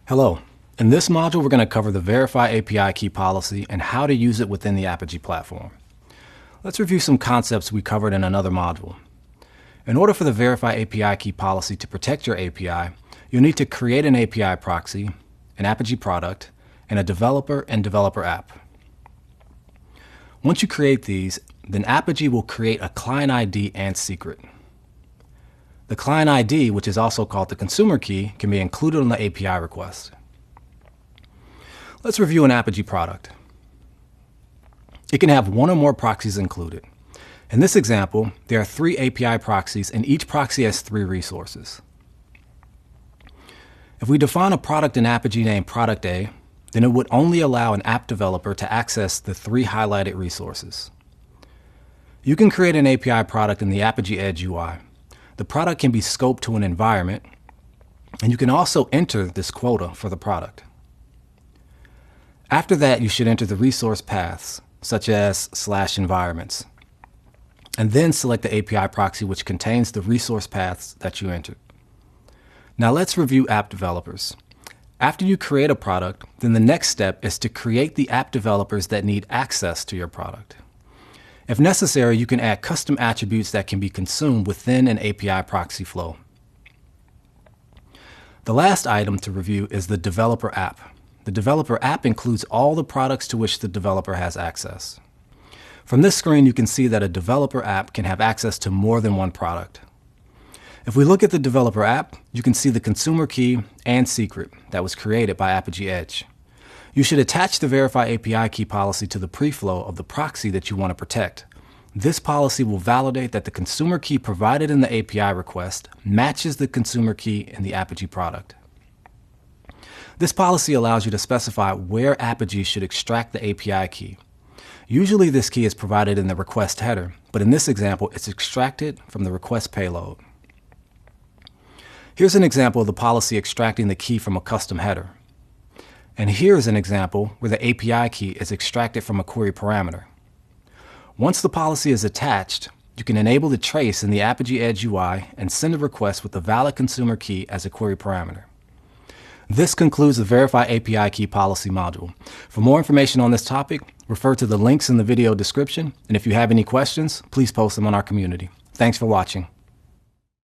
Hello. In this module, we're going to cover the Verify API Key policy and how to use it within the Apigee platform. Let's review some concepts we covered in another module. In order for the Verify API Key policy to protect your API, you'll need to create an API proxy, an Apigee product, and a developer and developer app. Once you create these, then Apigee will create a client ID and secret. The client ID, which is also called the consumer key, can be included on the API request. Let's review an Apigee product. It can have one or more proxies included. In this example, there are 3 API proxies and each proxy has 3 resources. If we define a product in Apigee named Product A, then it would only allow an app developer to access the 3 highlighted resources. You can create an API product in the Apigee Edge UI. The product can be scoped to an environment, and you can also enter this quota for the product. After that, you should enter the resource paths, such as /environments, and then select the API proxy which contains the resource paths that you entered. Now let's review app developers. After you create a product, then the next step is to create the app developers that need access to your product. If necessary, you can add custom attributes that can be consumed within an API proxy flow. The last item to review is the developer app. The developer app includes all the products to which the developer has access. From this screen, you can see that a developer app can have access to more than one product. If we look at the developer app, you can see the consumer key and secret that was created by Apigee Edge. You should attach the Verify API Key policy to the preflow of the proxy that you want to protect. This policy will validate that the consumer key provided in the API request matches the consumer key in the Apigee product. This policy allows you to specify where Apigee should extract the API key. Usually this key is provided in the request header, but in this example, it's extracted from the request payload. Here's an example of the policy extracting the key from a custom header. And here's an example where the API key is extracted from a query parameter. Once the policy is attached, you can enable the trace in the Apigee Edge UI and send a request with the valid consumer key as a query parameter. This concludes the Verify API Key policy module. For more information on this topic, refer to the links in the video description, and if you have any questions, please post them on our community. Thanks for watching.